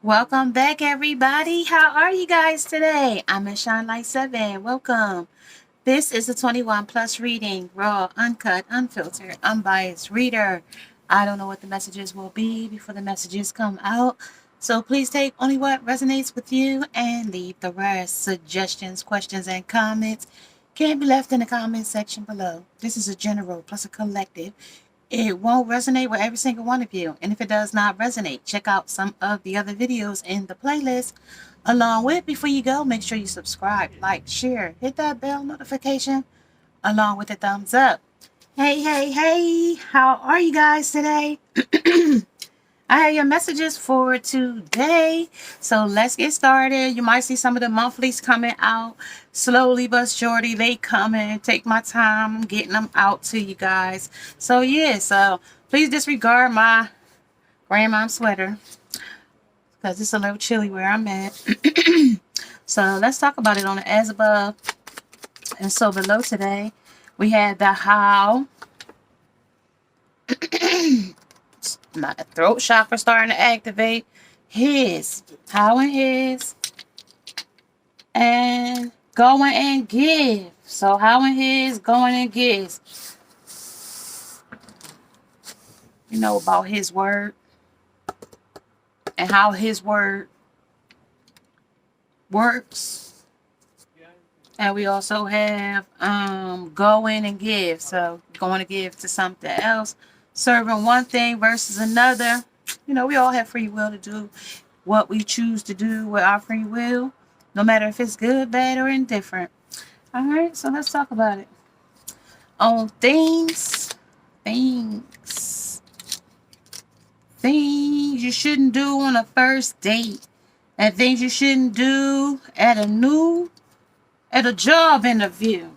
Welcome back, everybody. How are you guys today? I'm in Shine Light 7. Welcome. This is a 21 plus reading, raw, uncut, unfiltered, unbiased reader. I don't know what the messages will be before the messages come out. So please take only what resonates with you and leave the rest. Suggestions, questions, and comments can be left in the comment section below. This is a general plus a collective. It won't resonate with every single one of you. And if it does not resonate, check out some of the other videos in the playlist. Along with, before you go, make sure you subscribe, like, share, hit that bell notification, along with a thumbs up. Hey, hey, hey, how are you guys today? I have your messages for today. So let's get started. You might see some of the monthlies coming out. Slowly but surely they coming. Take my time getting them out to you guys. So yeah, so please disregard my grandma sweater because it's a little chilly where I'm at. So let's talk about it on the as above and so below today. We had the how. My throat chakra starting to activate. His. How and his. And going and give. So how and his, going and gives. You know about his word. And how his word works. And we also have go in and give. So going to give to something else. Serving one thing versus another. You know, we all have free will to do what we choose to do with our free will. No matter if it's good, bad, or indifferent. Alright, so let's talk about it. On things you shouldn't do on a first date. And things you shouldn't do at a job interview.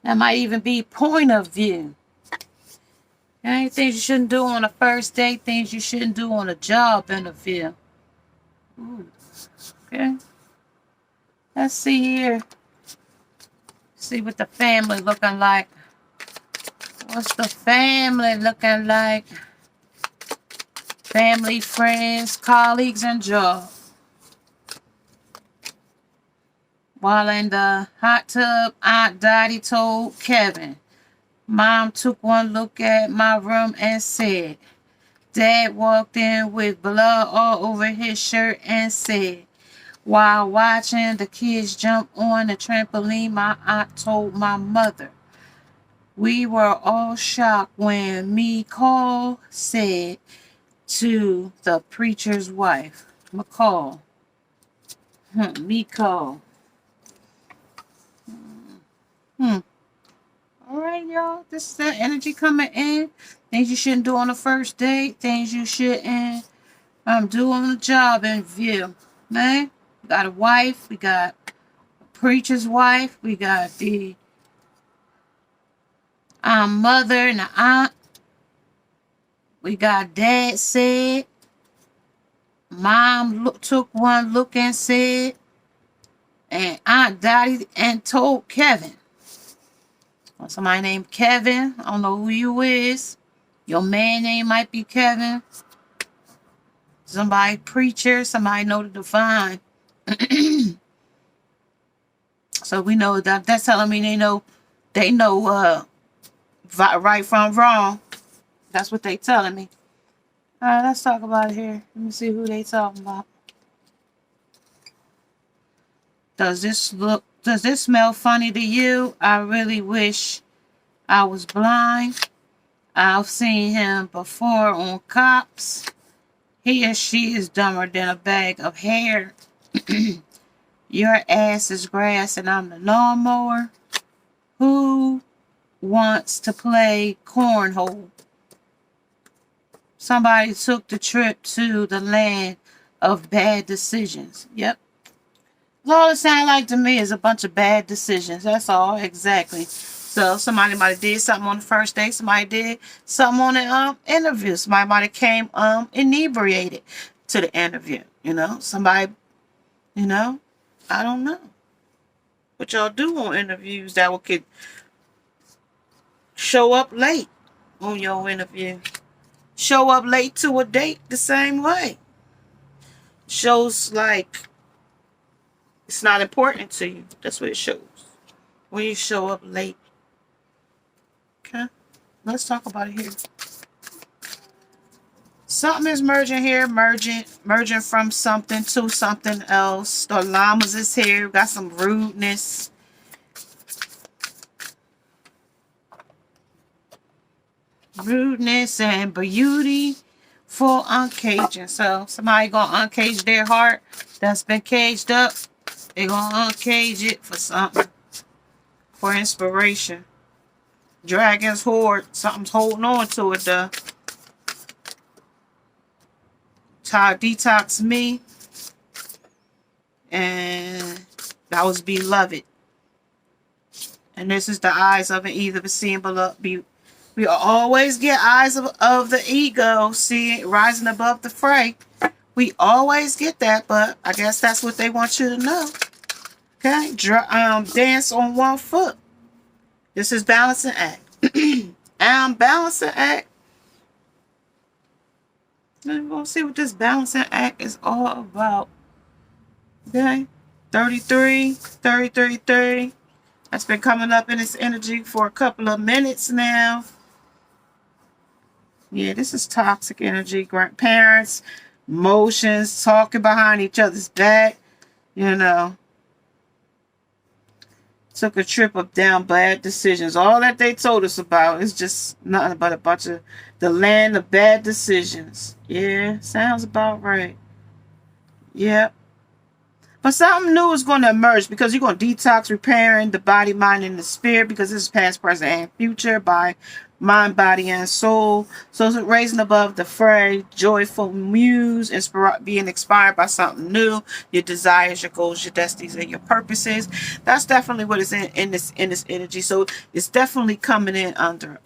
That might even be point of view. Okay, things you shouldn't do on a first date, things you shouldn't do on a job interview. Ooh. Okay. Let's see here. See what the family looking like. What's the family looking like? Family, friends, colleagues, and job. While in the hot tub, Aunt Dottie told Kevin, Mom took one look at my room and said, Dad walked in with blood all over his shirt and said, while watching the kids jump on the trampoline, my aunt told my mother. We were all shocked when McCall said to the preacher's wife, McCall. McCall. All right, y'all. This is that energy coming in. Things you shouldn't do on the first date. Things you shouldn't do on the job interview. Man, we got a wife. We got a preacher's wife. We got the mother and the aunt. We got dad said. Mom took one look and said. And Aunt Dottie and told Kevin. Somebody named Kevin. I don't know who you is. Your man name might be Kevin. Somebody preacher. Somebody know the divine. So we know that's telling me they know right from wrong. That's what they telling me. All right, let's talk about it here. Let me see who they talking about. Does this smell funny to you? I really wish I was blind. I've seen him before on Cops. He or she is dumber than a bag of hair. Your ass is grass and I'm the lawnmower. Who wants to play cornhole? Somebody took the trip to the land of bad decisions. Yep. All it sounds like to me is a bunch of bad decisions. That's all, exactly. So somebody might have did something on the first day. Somebody did something on the interview. Somebody might have came inebriated to the interview. You know, somebody, I don't know what y'all do on interviews that could show up late on your interview. Show up late to a date the same way. shows like it's not important to you. That's what it shows when you show up late. Okay, let's talk about it here. Something is merging here, merging from something to something else. The llamas is here. We got some rudeness. Rudeness and beauty for uncaging. So somebody gonna uncage their heart that's been caged up. They gonna uncage it for something. For inspiration. Dragon's horde. Something's holding on to it though. Detox me. And that was beloved. And this is the eyes of an either seeing beloved. We always get eyes of the ego, see it rising above the fray. We always get that, but I guess that's what they want you to know. Okay, dance on one foot. This is balancing act. Balancing act. We're going to see what this balancing act is all about. Okay, 33, 33, 30. That's been coming up in this energy for a couple of minutes now. Yeah, this is toxic energy. Grandparents, emotions, talking behind each other's back. You know. Took a trip up down bad decisions. All that they told us about is just nothing but a bunch of the land of bad decisions. Yeah, sounds about right. Yep. But something new is going to emerge because you're going to detox, repairing the body, mind, and the spirit because this is past, present, and future by mind, body, and soul. So it's raising above the fray, joyful muse, being inspired by something new, your desires, your goals, your destinies, and your purposes. That's definitely what is in this energy. So it's definitely coming in under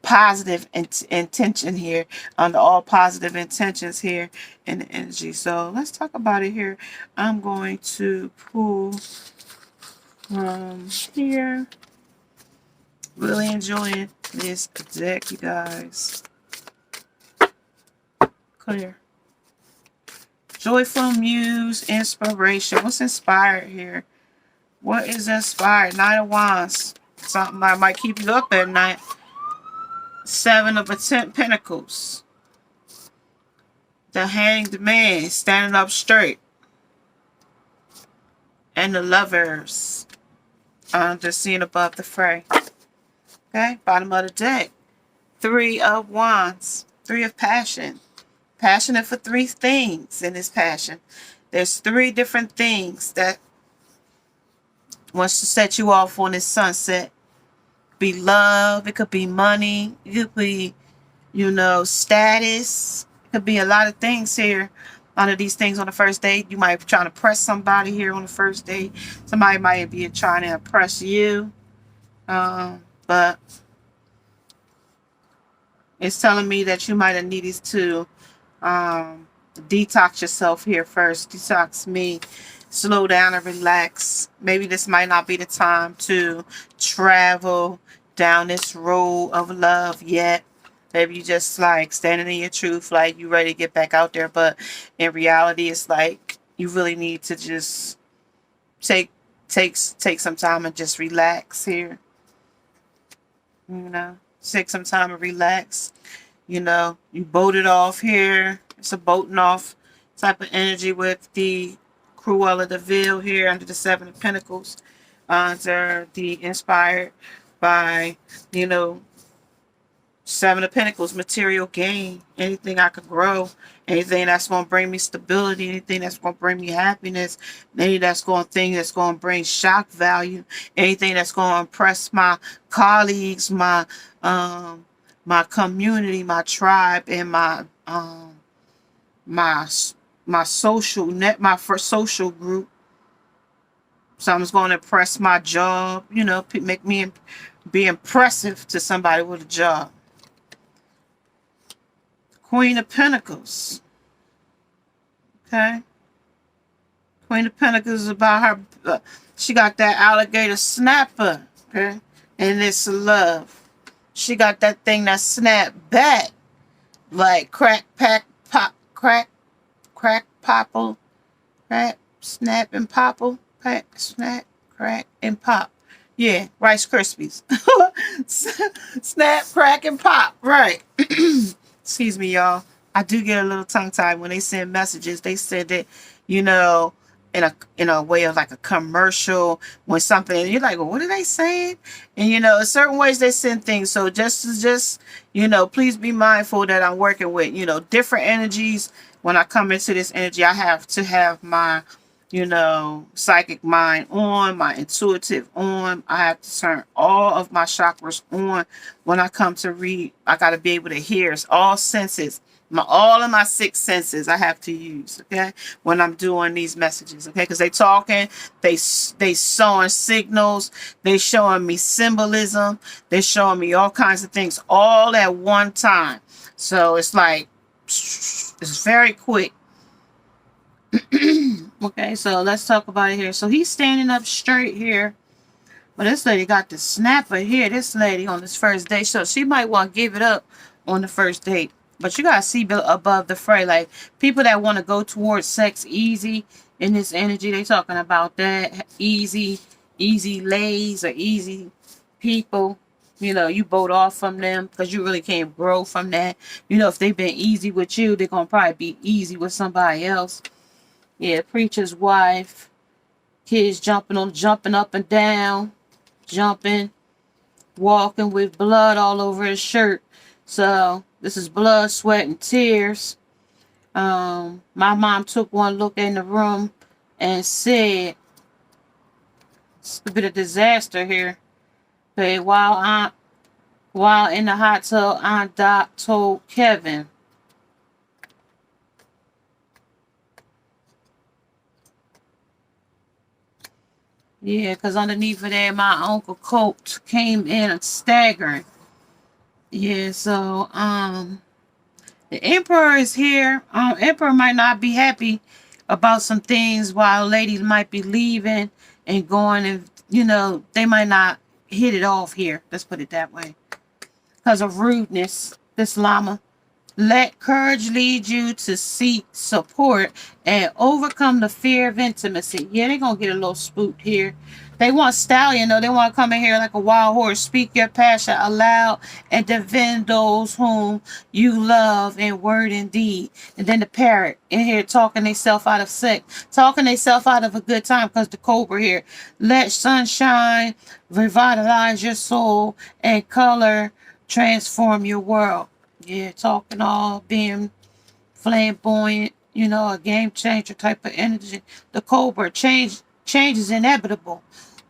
positive intention here, under all positive intentions here in the energy. So let's talk about it here. I'm going to pull from here. Really enjoying this deck, you guys. Clear. Joyful muse, inspiration. What's inspired here? What is inspired? Nine of Wands. Something that might keep you up at night. Seven of Pentacles. The Hanged Man, standing up straight. And the Lovers. Just seeing above the fray. Okay, bottom of the deck. Three of Wands. Three of Passion. Passionate for three things in this passion. There's three different things that wants to set you off on this sunset. Be love, it could be money, it could be, status. It could be a lot of things here. None of these things on the first date. You might be trying to impress somebody here on the first date. Somebody might be trying to impress you. But it's telling me that you might have needed to detox yourself here first. Detox me. Slow down and relax. Maybe this might not be the time to travel down this road of love yet. Maybe you just like standing in your truth, like you ready to get back out there. But in reality, it's like you really need to just take some time and just relax here. Take some time and relax. You boated off here. It's a boating off type of energy with the Cruella de Vil here under the Seven of Pentacles. They're inspired by, Seven of Pentacles, material gain. Anything I could grow. Anything that's going to bring me stability. Anything that's going to bring me happiness. Anything that's going to bring shock value. Anything that's going to impress my colleagues, my community, my tribe, and my social net, my first social group. Something's going to impress my job, make me be impressive to somebody with a job. Queen of Pentacles. Okay. Queen of Pentacles is about her, she got that alligator snapper, okay? And it's love. She got that thing that snap back. Like crack, crack, popple, crack, snap, and popple, crack, snap, crack, and pop. Yeah, Rice Krispies. Snap, crack, and pop. Right. Excuse me, y'all. I do get a little tongue tied when they send messages. They said that, you know, in a way of like a commercial when something, and you're like, well, what are they saying? And certain ways they send things. So just please be mindful that I'm working with different energies. When I come into this energy, I have to have my psychic mind on, my intuitive on. I have to turn all of my chakras on when I come to read. I got to be able to hear. It's all senses. All of my 6 senses I have to use, okay, when I'm doing these messages, okay, because they talking, they sowing signals, they showing me symbolism, they showing me all kinds of things all at one time. So it's like, it's very quick. Okay, so let's talk about it here. So he's standing up straight here. But this lady got the snapper here. This lady on this first date. So she might want to give it up on the first date. But you got to see above the fray. Like, people that want to go towards sex easy in this energy, they talking about that. Easy lays or easy people. You bolt off from them because you really can't grow from that. If they've been easy with you, they're going to probably be easy with somebody else. Yeah, preacher's wife. Kids jumping up and down. Jumping. Walking with blood all over his shirt. So this is blood, sweat, and tears. My mom took one look in the room and said, it's a bit of disaster here. Okay, while in the hot tub, Aunt Doc told Kevin, yeah, because underneath of there, my Uncle Colt came in staggering. Yeah, so, the Emperor is here. Emperor might not be happy about some things while ladies might be leaving and going and, they might not hit it off here. Let's put it that way. Because of rudeness, this llama. Let courage lead you to seek support and overcome the fear of intimacy. Yeah, they're going to get a little spooked here. They want stallion, though. They want to come in here like a wild horse. Speak your passion aloud and defend those whom you love in word and deed. And then the parrot in here talking themselves out of sex. Talking themselves out of a good time because the cobra here. Let sunshine revitalize your soul and color transform your world. Yeah, talking all being flamboyant, a game changer type of energy. The cobra, change is inevitable,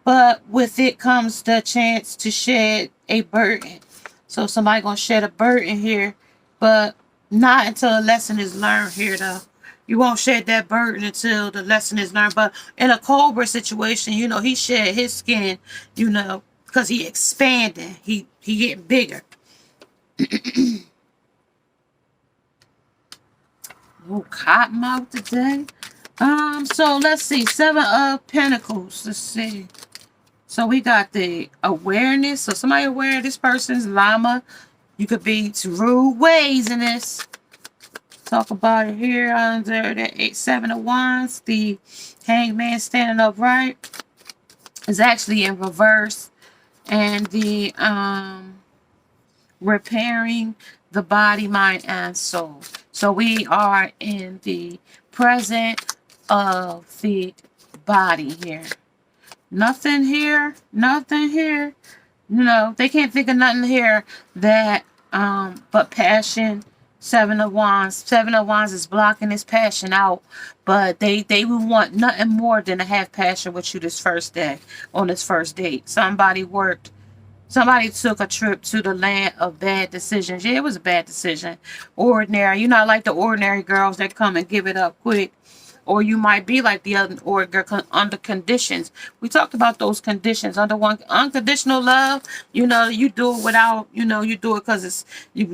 but with it comes the chance to shed a burden. So somebody gonna shed a burden here, but not until a lesson is learned here though. You won't shed that burden until the lesson is learned. But in a cobra situation, he shed his skin, because he expanding. He getting bigger. No cottonmouth today. So let's see. 7 of Pentacles. Let's see. So we got the awareness. So somebody aware of this person's llama. You could be rude ways in this. Talk about it here under the 7 of Wands. The hangman standing upright is actually in reverse. And the repairing the body, mind, and soul. So we are in the present of the body here. Nothing here. Nothing here. They can't think of nothing here that but passion. 7 of Wands. 7 of Wands is blocking his passion out. But they would want nothing more than to have passion with you this first day. On this first date. Somebody took a trip to the land of bad decisions. Yeah, it was a bad decision. Ordinary. Like the ordinary girls that come and give it up quick. Or you might be like the other ordinary under conditions. We talked about those conditions. Under unconditional love, you do it without, you do it because it's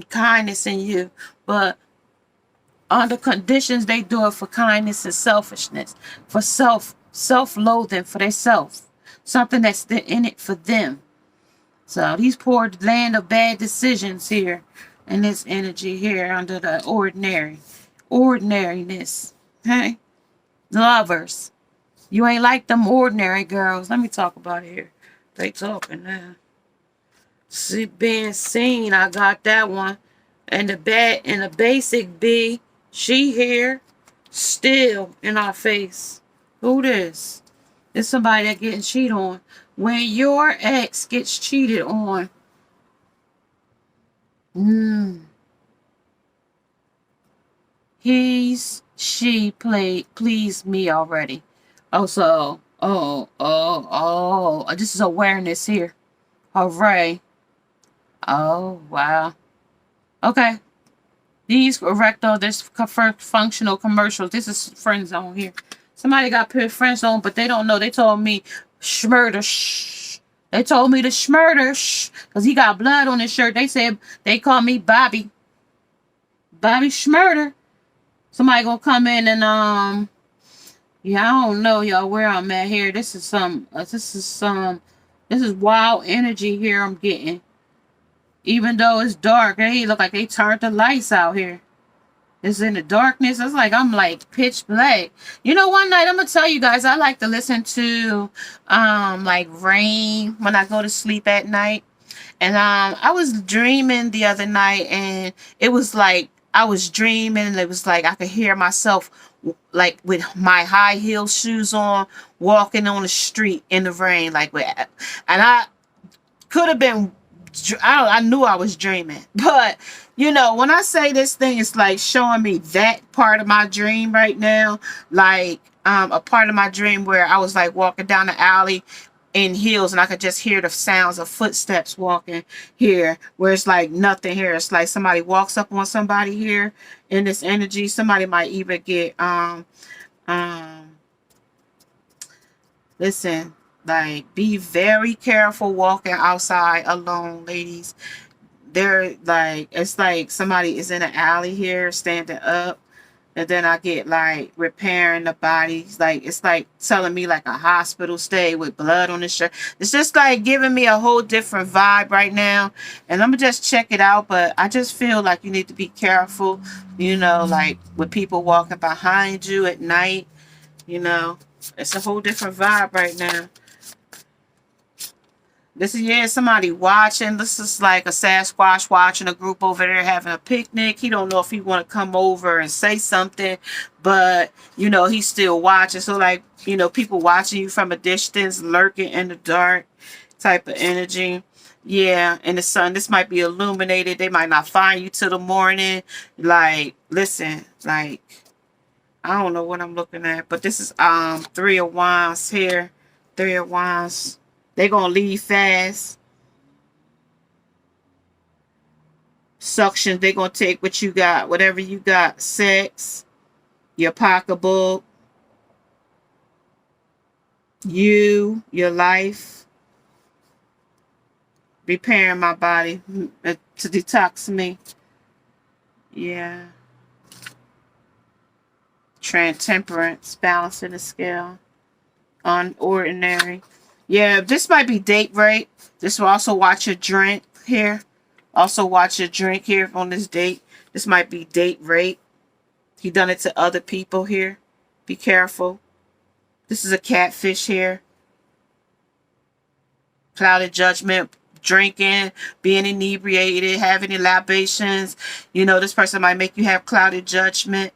kindness in you. But under conditions, they do it for kindness and selfishness. For self-loathing for themselves. Something that's in it for them. So these poor land of bad decisions here in this energy here under the ordinariness. Hey, lovers. You ain't like them ordinary girls. Let me talk about it here. They talking now. See, being seen, I got that one. And the basic B, she here, still in our face. Who this? It's somebody that getting cheated on. When your ex gets cheated on, pleased me already. Oh, so, this is awareness here. Hooray. Oh, wow. Okay. These erectile, this functional commercials. This is friend zone here. Somebody got put friend zone, but they don't know. They told me schmurder shh. They told me to schmurder shh. Because he got blood on his shirt. They said they call me Bobby. Bobby Schmurder. Somebody gonna come in and yeah, I don't know y'all where I'm at here. This is wild energy here I'm getting. Even though it's dark, hey, look like they turned the lights out here. It's in the darkness. It's like I'm like pitch black. You know, one night I'm gonna tell you guys I like to listen to like rain when I go to sleep at night. And I was dreaming the other night, and it was like I was dreaming, and it was like I could hear myself like with my high heel shoes on, walking on the street in the rain, like with, and I could have been. I knew I was dreaming, but you know, when I say this thing, it's like showing me that part of my dream right now, like a part of my dream where I was like walking down the alley in heels, and I could just hear the sounds of footsteps walking here, where it's like nothing here. It's like somebody walks up on somebody here in this energy. Somebody might even get listen, like be very careful walking outside alone, ladies. They're like, it's like somebody is in an alley here standing up, and then I get like repairing the bodies. Like it's like telling me like a hospital stay with blood on the shirt. It's just like giving me a whole different vibe right now. And I'm gonna just check it out. But I just feel like you need to be careful, you know, like with people walking behind you at night, you know. It's a whole different vibe right now. This is, yeah, somebody watching. This is like a Sasquatch watching a group over there having a picnic. He don't know if he want to come over and say something, but, you know, he's still watching. So, like, you know, people watching you from a distance, lurking in the dark type of energy. Yeah, and the sun, this might be illuminated. They might not find you till the morning. Like, listen, like, I don't know what I'm looking at, but this is Three of Wands here. Three of Wands. They gonna leave fast. Suction. They gonna take what you got, whatever you got. Sex, your pocketbook, you, your life. Repairing my body to detox me. Yeah. Temperance, balancing the scale. Unordinary. Yeah, this might be date rape. This will also watch your drink here. Also watch your drink here on this date. This might be date rape. He done it to other people here. Be careful. This is a catfish here. Clouded judgment, drinking, being inebriated, having libations. You know, this person might make you have clouded judgment.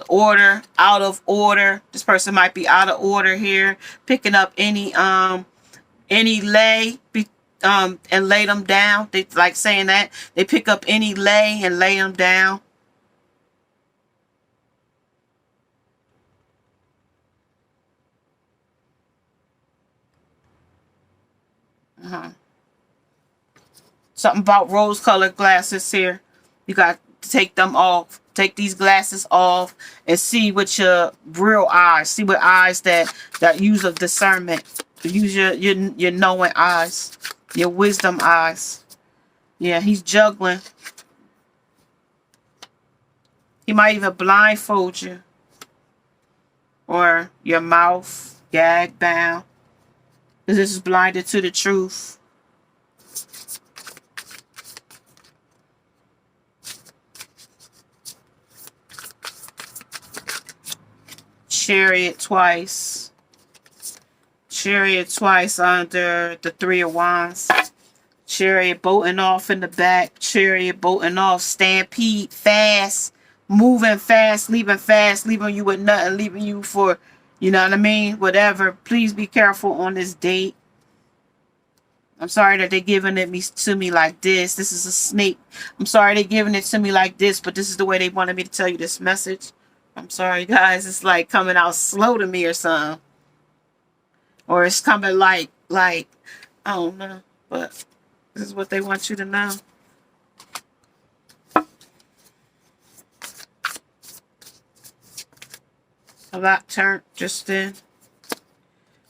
Order, out of order. This person might be out of order here. Picking up any lay and lay them down. They like saying that. They pick up any lay and lay them down. Something about rose-colored glasses here. You got to take them off. Take these glasses off and see with your real eyes. See with eyes that use of discernment. Use your knowing eyes. Your wisdom eyes. Yeah, he's juggling. He might even blindfold you. Or your mouth gag bound. Because this is blinded to the truth. Chariot twice. Chariot twice under the Three of Wands. Chariot bolting off in the back. Chariot bolting off. Stampede. Fast. Moving fast. Leaving you with nothing. Leaving you for, you know what I mean? Whatever. Please be careful on this date. I'm sorry that they're giving it to me like this. This is a snake. I'm sorry they're giving it to me like this, but this is the way they wanted me to tell you this message. I'm sorry, guys. It's like coming out slow to me or something. Or it's coming like, I don't know. But this is what they want you to know. A lot turned just then.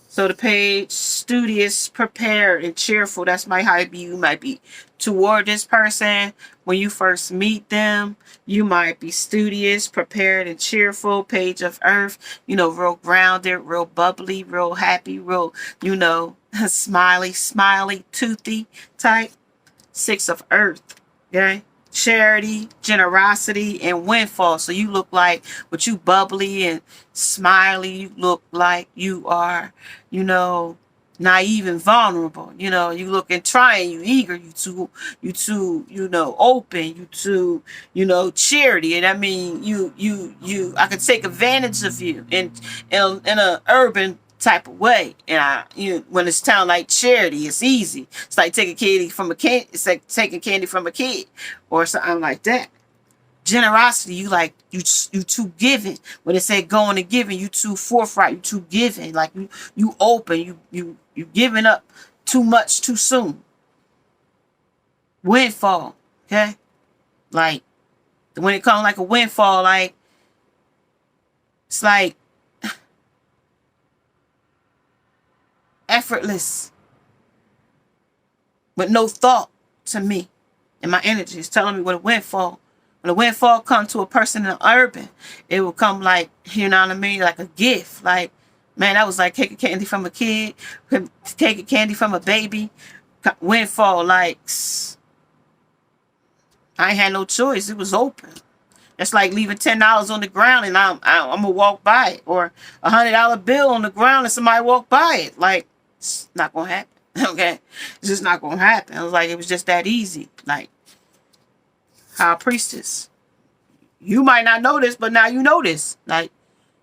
So the page, studious, prepared, and cheerful. That's how you might be toward this person. When you first meet them, you might be studious, prepared, and cheerful. Page of Earth, you know, real grounded, real bubbly, real happy, real, you know, smiley, toothy type. Six of Earth, okay? Charity, generosity, and windfall. So you look like, with you bubbly and smiley, you look like you are, you know, naive and vulnerable. You know, you looking trying, you eager, you too, you know, open, you too, you know, charity. And I mean, I could take advantage of you in a urban type of way. And when it's town like charity, it's easy. It's like taking candy from a kid. It's like taking candy from a kid or something like that. Generosity, you too giving. When it said going and giving, you too forthright, you too giving. Like you open, you giving up too much too soon. Windfall, okay? Like when it comes like a windfall, like it's like effortless, with no thought to me. And my energy is telling me when a windfall comes to a person in the urban, it will come like, you know what I mean, like a gift. Like, man, that was like taking candy from a kid, taking candy from a baby. Windfall, like, I ain't had no choice. It was open. It's like leaving $10 on the ground and I'm gonna walk by it, or $100 bill on the ground and somebody walk by it. Like, it's not gonna happen. Okay, it's just not gonna happen. I was like, it was just that easy. Like, High Priestess, you might not know this, but now you know this. Like,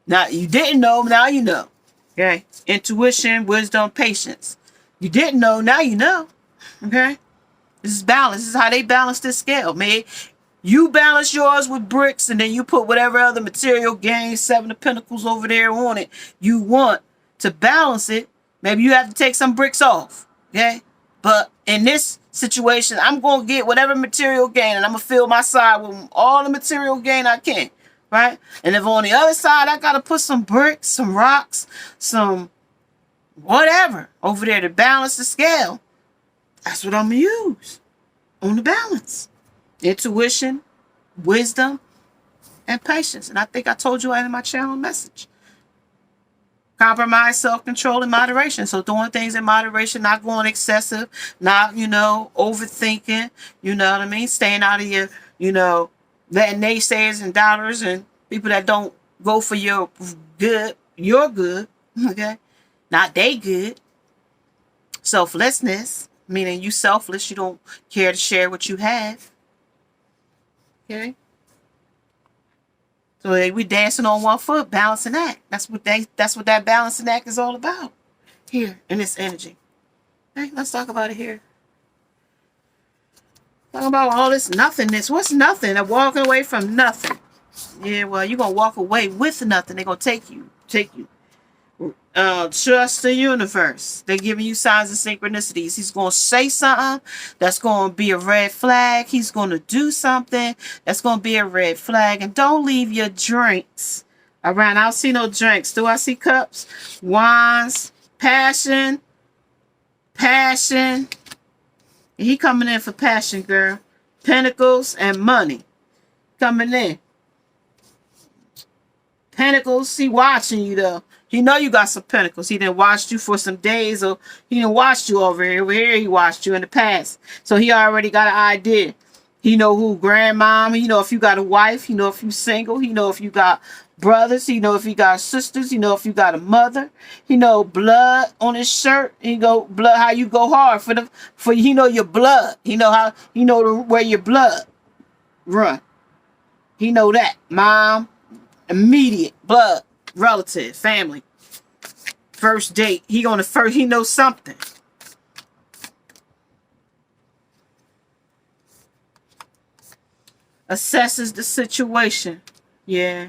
now you didn't know, now you know. Okay, intuition, wisdom, patience. You didn't know, now you know. Okay, this is balance. This is how they balance this scale, man. You balance yours with bricks, and then you put whatever other material gain, Seven of Pentacles over there on it. You want to balance it. Maybe you have to take some bricks off, okay? But in this situation, I'm going to get whatever material gain, and I'm going to fill my side with all the material gain I can, right? And if on the other side, I got to put some bricks, some rocks, some whatever over there to balance the scale, that's what I'm going to use on the balance. Intuition, wisdom, and patience. And I think I told you that in my channel message. Compromise, self-control, and moderation. So doing things in moderation, not going excessive, not, you know, overthinking, you know what I mean? Staying out of your, you know, letting naysayers and doubters and people that don't go for your good, okay? Not they good. Selflessness, meaning you selfless, you don't care to share what you have. Okay? So we dancing on one foot, balancing act. That's what that balancing act is all about. Here in this energy. Okay, let's talk about it here. Talk about all this nothingness. What's nothing? I'm walking away from nothing. Yeah, well, you're gonna walk away with nothing. They're gonna take you. Trust the universe. They're giving you signs and synchronicities. He's going to say something that's going to be a red flag. He's going to do something that's going to be a red flag. And don't leave your drinks around. I don't see no drinks. Do I see cups? Wands. Passion. He coming in for passion, girl. Pentacles and money. Coming in. Pentacles. He watching you, though. He know you got some pentacles. He done watched you for some days, or he done watched you over here. Over here, he watched you in the past. So he already got an idea. He know who grandmom. He know if you got a wife. He know if you single. He know if you got brothers. He know if you got sisters. He know if you got a mother. He know blood on his shirt. He go blood how you go hard for he know your blood. He know how where your blood run. He know that mom, immediate blood, relative, family. First date. He knows something. Assesses the situation. Yeah.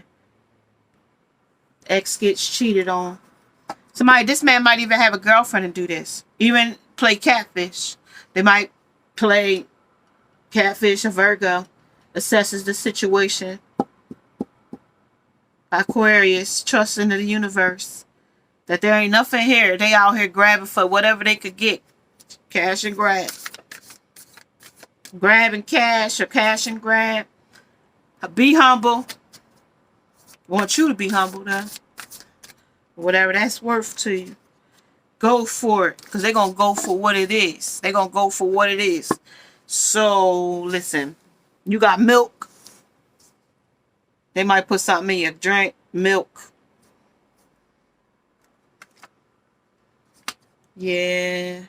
Ex gets cheated on. This man might even have a girlfriend and do this. Even play Catfish. They might play Catfish or Virgo. Assesses the situation. Aquarius, trust in the universe. That there ain't nothing here. They out here grabbing for whatever they could get. Cash and grab. Grabbing cash or cash and grab. Be humble. Want you to be humble though. Whatever that's worth to you. Go for it. Because they're going to go for what it is. They're going to go for what it is. So, listen. You got milk. They might put something in your drink. Milk. Yeah.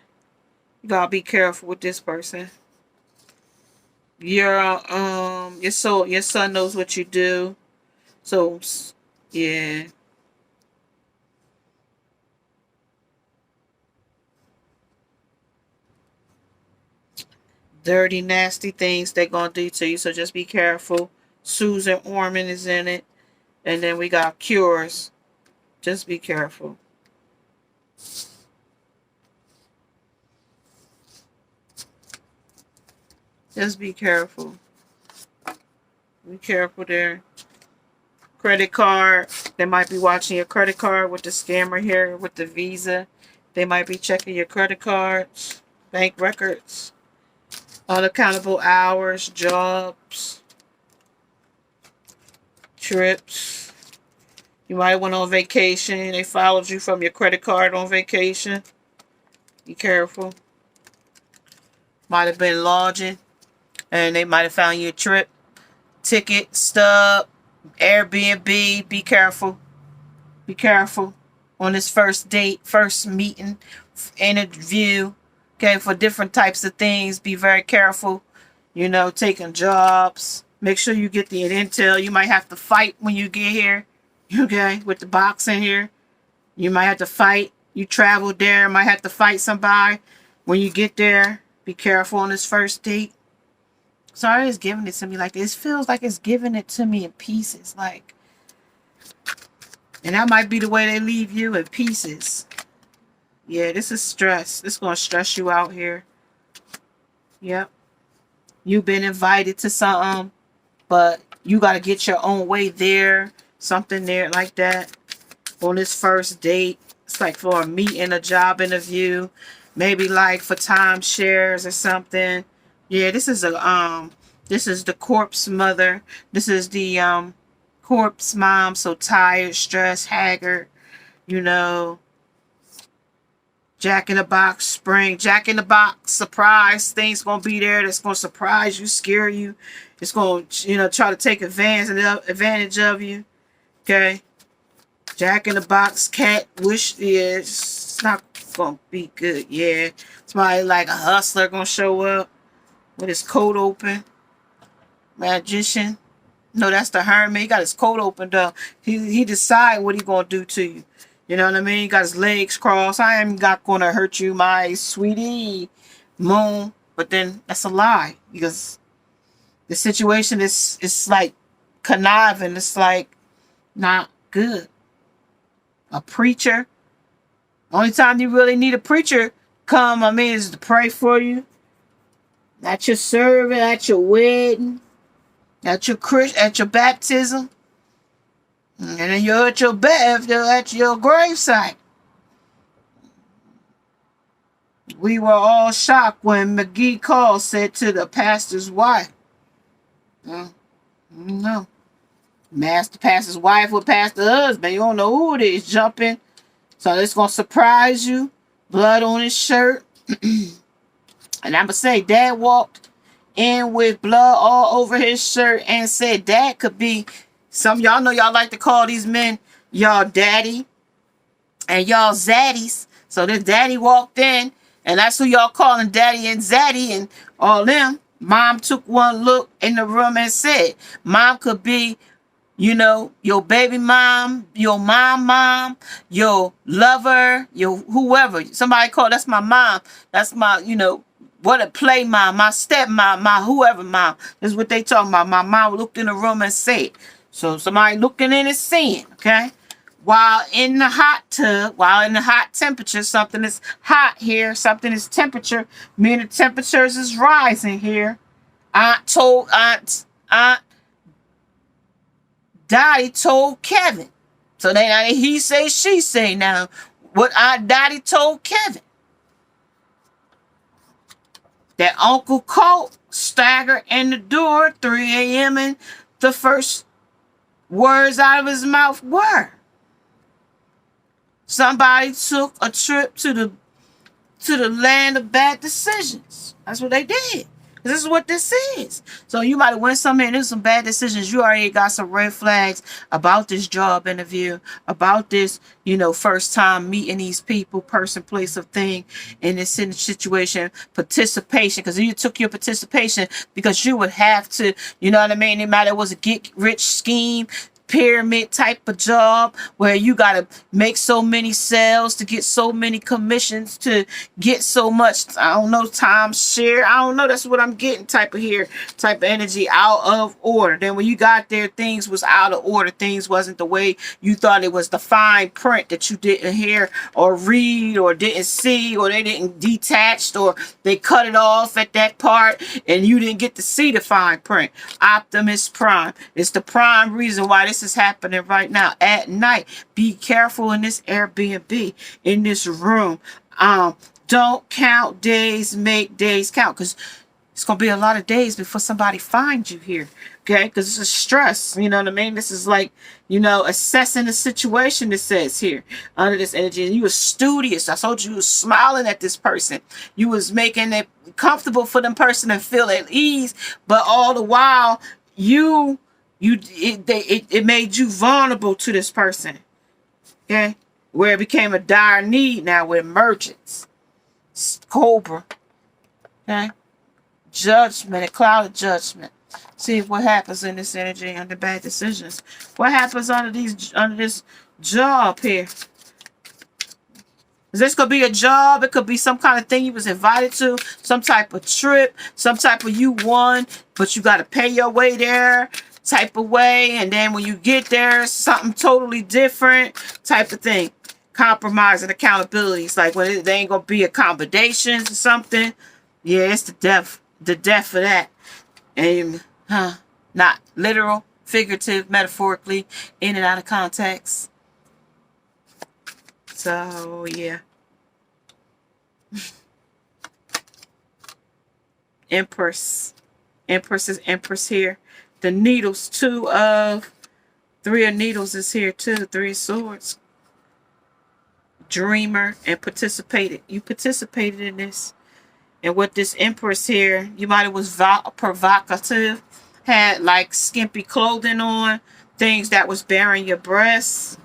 You got to be careful with this person. Your son knows what you do. So, yeah. Dirty, nasty things they're going to do to you. So just be careful. Susan Orman is in it. And then we got cures. Just be careful. Just be careful. Be careful there. Credit card. They might be watching your credit card with the scammer here with the Visa. They might be checking your credit cards, bank records, unaccountable hours, jobs, trips. You might went on vacation. They followed you from your credit card on vacation. Be careful. Might have been lodging. And they might have found you a trip, ticket, stub, Airbnb. Be careful. Be careful on this first date, first meeting, interview. Okay, for different types of things. Be very careful. You know, taking jobs. Make sure you get the intel. You might have to fight when you get here. Okay, with the box in here. You might have to fight. You traveled there. Might have to fight somebody when you get there. Be careful on this first date. Sorry, it's giving it to me like this. It feels like it's giving it to me in pieces. Like, and that might be the way they leave you in pieces. Yeah, this is stress. This is going to stress you out here. Yep. You've been invited to something, but you got to get your own way there. Something there like that. On this first date. It's like for a meeting, a job interview. Maybe like for timeshares or something. Yeah, this is the corpse mother. This is the corpse mom, so tired, stressed, haggard, you know. Jack in the Box, spring, Jack in the Box, surprise. Things gonna be there that's gonna surprise you, scare you. It's gonna, try to take advantage of you. Okay. Jack in the Box, cat, wish, yeah, it's not gonna be good. Yeah. Somebody like a hustler gonna show up with his coat open. Magician. No, that's the hermit. He got his coat opened up. He decide what he gonna do to you. You know what I mean? He got his legs crossed. I am not gonna hurt you, my sweetie moon. But then that's a lie. Because the situation is like conniving. It's like not good. A preacher. Only time you really need a preacher come, is to pray for you. At your service, at your wedding, at your baptism, and then you're at your gravesite. We were all shocked when McGee Call said to the pastor's wife, no, pastor's wife or pastor husband, you don't know who it is, jumping. So it's gonna surprise you. Blood on his shirt. And I'm going to say, Dad walked. in with blood all over his shirt and said that could be some. Y'all know y'all like to call these men y'all daddy and y'all zaddies. So this daddy walked in, and that's who y'all calling daddy and zaddy and all them. Mom took one look in the room and said, mom could be, you know, your baby mom, your mom, your lover, your whoever. Somebody called, that's my mom. That's my, you know, what a play mom, my stepmom, my whoever mom. This is what they talking about. My mom looked in the room and said. So somebody looking in and seeing, okay? While in the hot tub, while in the hot temperature, something is hot here, something is temperature, meaning temperatures is rising here. Aunt Dottie told Kevin. So now he say, she say now. What Aunt Dottie told Kevin. That Uncle Colt staggered in the door 3 a.m. and the first words out of his mouth were, somebody took a trip to the land of bad decisions. That's what they did. This is what this is. So you might have went somewhere and there's some bad decisions. You already got some red flags about this job interview, about this, you know, first time meeting these people, person, place, or thing in this situation, participation. Because you took your participation because you would have to, you know what I mean? It might have was a get rich scheme, pyramid type of job where you got to make so many sales to get so many commissions to get so much, I don't know, time share. I don't know. That's what I'm getting type of here, type of energy out of order. Then when you got there, things was out of order. Things wasn't the way you thought it was, the fine print that you didn't hear or read or didn't see, or they didn't detached, or they cut it off at that part and you didn't get to see the fine print. Optimus Prime. It's the prime reason why this is happening right now at night. Be careful in this Airbnb, in this room. Don't count days, make days count, because it's gonna be a lot of days before somebody finds you here. Okay, because it's a stress. You know what I mean? This is like, you know, assessing the situation. It says here under this energy, and you were studious. I told you, you was smiling at this person. You was making it comfortable for them person to feel at ease, but all the while it made you vulnerable to this person. Okay, where it became a dire need now with emergence. Cobra. Okay, judgment, a cloud of judgment. See what happens in this energy under bad decisions. What happens under this job here? Is this could be a job? It could be some kind of thing you was invited to, some type of trip, some type of you won, but you got to pay your way there type of way, and then when you get there, something totally different type of thing. Compromise and accountability. It's like when they ain't gonna be accommodations or something. Yeah, it's the death for that. And not literal, figurative, metaphorically, in and out of context. So yeah. Empress is Empress here. The needles, 3 of needles is here too. 3 of swords. Dreamer and participated. You participated in this. And with this Empress here, you might have was provocative. Had like skimpy clothing on. Things that was bearing your breasts.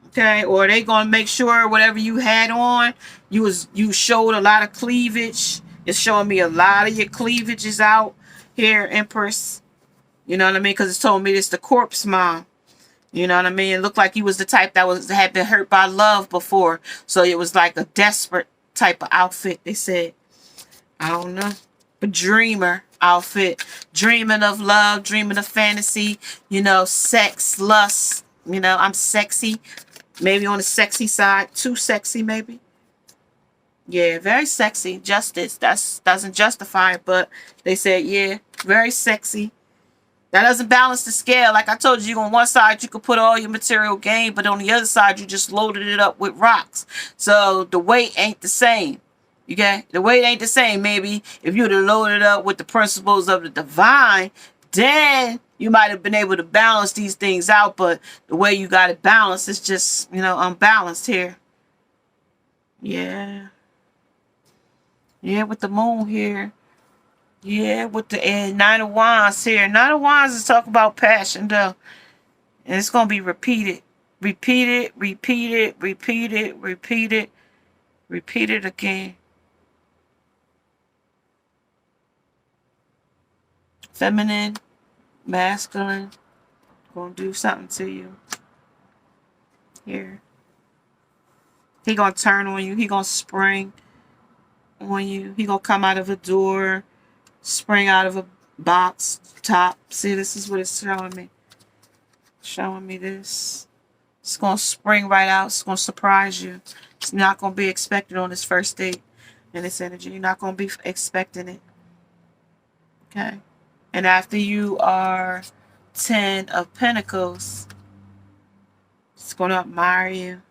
Okay, or they gonna make sure whatever you had on, you showed a lot of cleavage. It's showing me a lot of your cleavage is out here, Empress. You know what I mean? Because it's told me it's the corpse mom. You know what I mean? It looked like he was the type that had been hurt by love before. So it was like a desperate type of outfit, they said. I don't know. A dreamer outfit. Dreaming of love, dreaming of fantasy, you know, sex, lust. You know, I'm sexy. Maybe on the sexy side. Too sexy, maybe. Yeah, very sexy. Justice. That doesn't justify it, but they said, yeah, very sexy. That doesn't balance the scale. Like I told you, on one side, you could put all your material gain, but on the other side, you just loaded it up with rocks. So the weight ain't the same. Okay? The weight ain't the same. Maybe if you'd have loaded it up with the principles of the divine, then you might have been able to balance these things out. But the way you got it balanced is just, you know, unbalanced here. Yeah. Yeah, with the moon here. Yeah, with the Nine of Wands here. Nine of Wands is talking about passion, though. And it's going to be repeated. Repeated, repeated, repeated, repeated, repeated again. Feminine, masculine, going to do something to you. Here. He going to turn on you. He going to spring on you. He going to come out of a door, spring out of a box top. See, this is what it's showing me. Showing me this. It's going to spring right out. It's going to surprise you. It's not going to be expected on this first date in this energy. You're not going to be expecting it. Okay. And after you are 10 of Pentacles, it's going to admire you.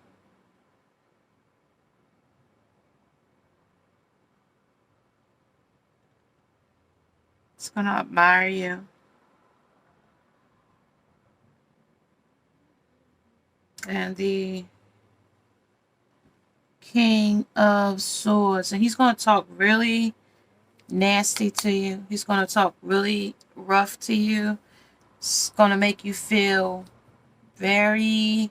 It's going to admire you. And the King of Swords. And he's going to talk really nasty to you. He's going to talk really rough to you. It's going to make you feel very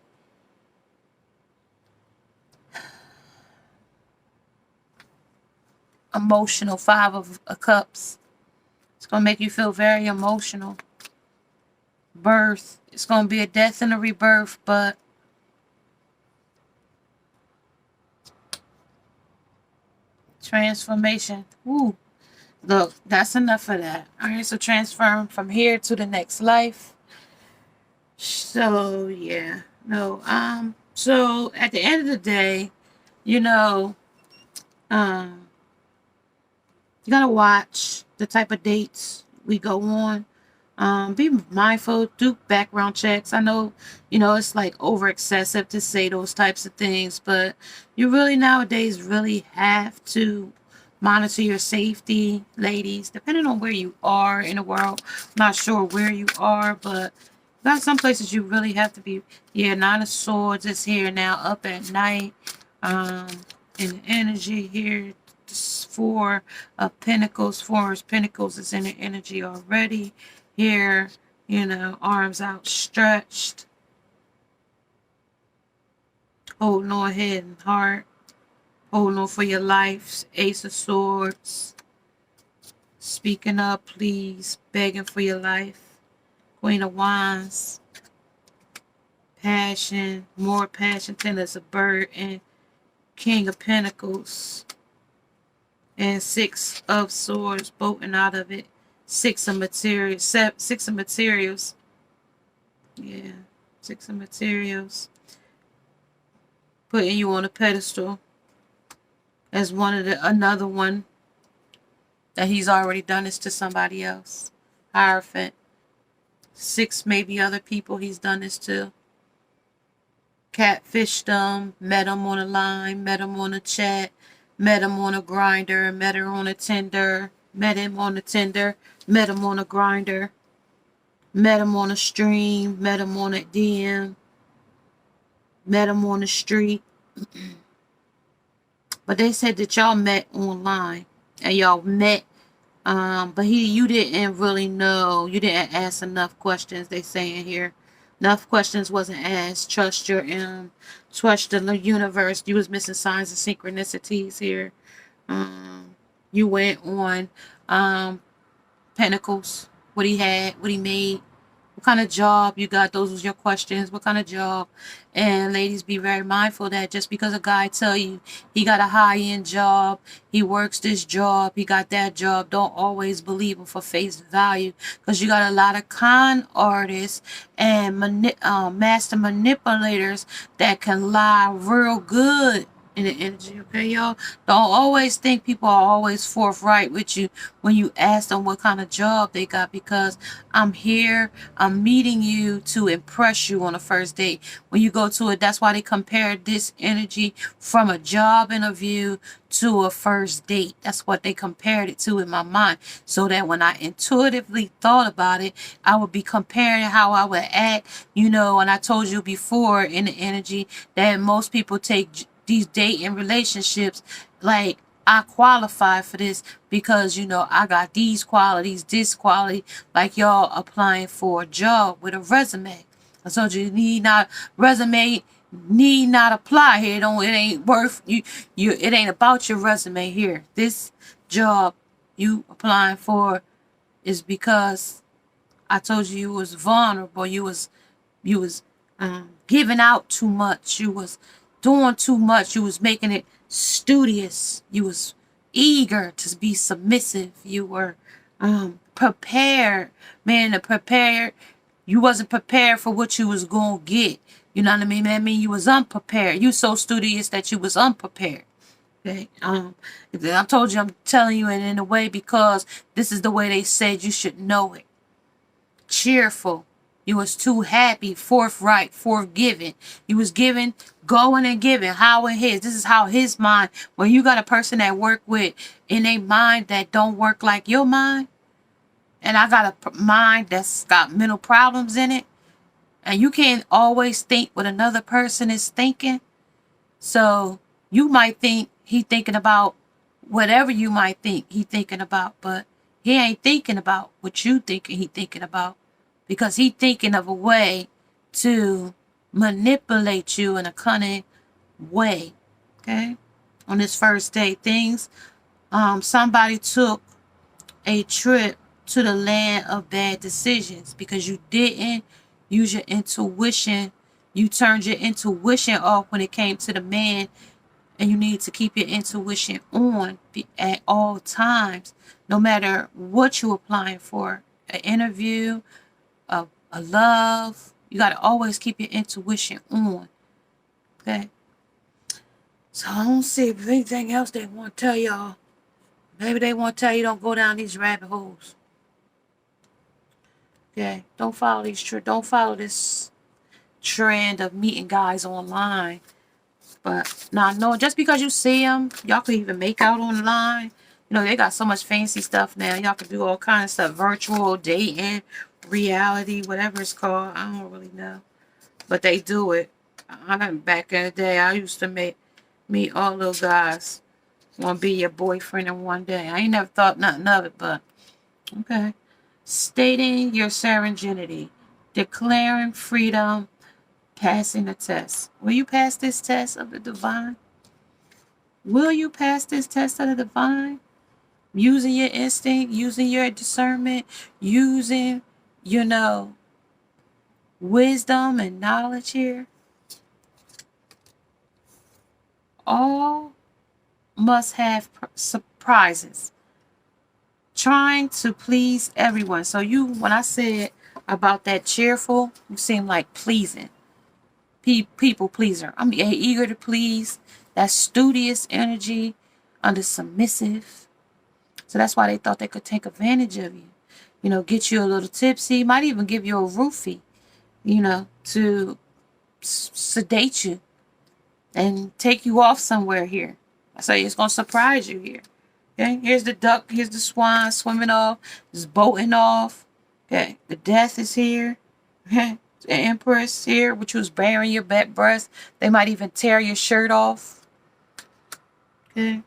emotional. Five of Cups. It's going to make you feel very emotional. Birth. It's going to be a death and a rebirth, but transformation. Ooh. Look, that's enough of that. All right, so transform from here to the next life. So, yeah. No, so at the end of the day, you know, you gotta watch the type of dates we go on. Be mindful, do background checks. I know, it's like over excessive to say those types of things, but you really nowadays really have to monitor your safety, ladies, depending on where you are in the world. I'm not sure where you are, but got some places you really have to be. Yeah, Nine of Swords is here now, up at night. In the energy here, Four of Pentacles. Four of Pentacles is in the energy already. Here, arms outstretched. Holding on head and heart. Holding on for your life. Ace of Swords. Speaking up, please. Begging for your life. Queen of Wands. Passion. More passion. Tender as a bird. And King of Pentacles. And Six of Swords. Bolting out of it. Six of materials. Six of materials. Yeah. Six of materials. Putting you on a pedestal. As another one that he's already done this to somebody else. Hierophant. Six maybe other people he's done this to. Catfish them, met him on a line, met him on a chat, met him on a grinder, met her on a Tinder, met him on a Tinder, met him on a grinder, met him on a stream, met him on a DM, met him on the street. But they said that y'all met online and y'all met, but you didn't really know. You didn't ask enough questions. They saying here, enough questions wasn't asked. Trust your trust the universe. You was missing signs of synchronicities here. You went on Pentacles. What he had, what he made. What kind of job you got? Those was your questions. What kind of job? And ladies, be very mindful that just because a guy tell you he got a high-end job, he works this job, he got that job, don't always believe him for face value, because you got a lot of con artists and master manipulators that can lie real good in the energy. Okay, y'all, don't always think people are always forthright with you when you ask them what kind of job they got, because I'm meeting you to impress you on a first date. When you go to it, that's why they compared this energy from a job interview to a first date. That's what they compared it to in my mind, so that when I intuitively thought about it, I would be comparing how I would act, and I told you before in the energy that most people take these dating relationships like I qualify for this because, you know, I got these qualities, this quality, like y'all applying for a job with a resume. I told you, resume need not apply here. It ain't worth it ain't about your resume here. This job you applying for is because I told you was vulnerable. You was giving out too much. You was doing too much. You was making it studious. You was eager to be submissive. You were prepared. Man, prepared. You wasn't prepared for what you was going to get. You know what I mean? That mean you was unprepared. You so studious that you was unprepared. Okay. I told you, I'm telling you it in a way because this is the way they said you should know it. Cheerful. You was too happy, forthright, forgiving. You was giving, going and giving. How in his. This is how his mind. When you got a person that work with in a mind that don't work like your mind, and I got a mind that's got mental problems in it, and you can't always think what another person is thinking. So you might think he thinking about whatever you might think he thinking about, but he ain't thinking about what you thinking he thinking about, because he thinking of a way to manipulate you in a cunning way. Okay, on this first day, somebody took a trip to the land of bad decisions because you didn't use your intuition. You turned your intuition off when it came to the man, and you need to keep your intuition on at all times, no matter what you're applying for. An interview, a love, you got to always keep your intuition on. Okay? So I don't see if anything else they want to tell y'all. Maybe they want to tell you don't go down these rabbit holes. Okay? Don't follow this trend of meeting guys online. But now, no, just because you see them, y'all could even make out online. You know, they got so much fancy stuff now. Y'all can do all kinds of stuff. Virtual dating, reality, whatever it's called. I don't really know. But they do it. Back in the day, I used to meet all those guys. Want to be your boyfriend in one day. I ain't never thought nothing of it, but okay. Stating your serenity. Declaring freedom. Passing the test. Will you pass this test of the divine? Will you pass this test of the divine? Using your instinct, using your discernment, using, wisdom and knowledge here. All must have surprises. Trying to please everyone. So when I said about that cheerful, you seem like pleasing. People pleaser. I'm eager to please. That studious energy under submissive. So that's why they thought they could take advantage of you. Get you a little tipsy. Might even give you a roofie, to sedate you and take you off somewhere here. I say it's going to surprise you here. Okay, here's the duck. Here's the swan swimming off. Just boating off. Okay, the death is here. Okay. The Empress here, which was bearing your back breast. They might even tear your shirt off. Okay.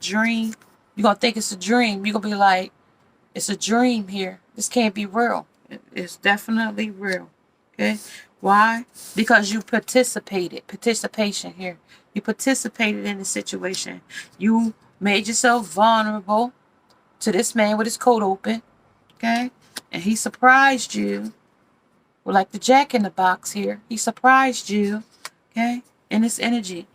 Dream. You're going to think it's a dream. You're going to be like, it's a dream here. This can't be real. It's definitely real. Okay. Why? Because you participated. Participation here. You participated in the situation. You made yourself vulnerable to this man with his coat open. Okay. And he surprised you. Well, like the Jack in the Box here. He surprised you. Okay. In this energy.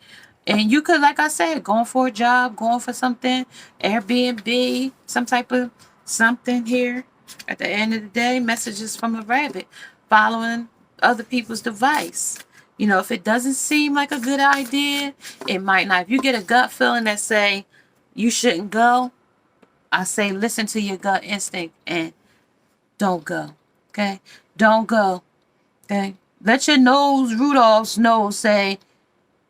And you could, like I said, going for a job, going for something, Airbnb, some type of something here. At the end of the day, messages from a rabbit, following other people's device. If it doesn't seem like a good idea, it might not. If you get a gut feeling that say you shouldn't go, I say listen to your gut instinct and don't go. Okay? Don't go. Okay? Let your Rudolph's nose say,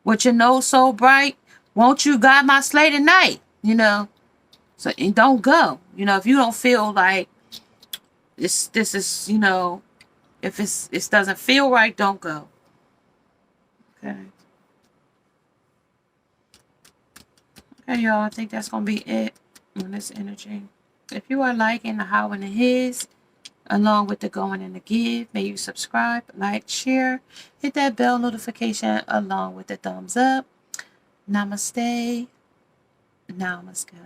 with your nose so bright, won't you guide my sleigh tonight? So and don't go. If you don't feel like this is, if it doesn't feel right, don't go. Okay. Okay, y'all, I think that's going to be it on this energy. If you are liking the how and the his, along with the going and the give, may you subscribe, like, share, hit that bell notification along with the thumbs up. Namaste. Now let's go.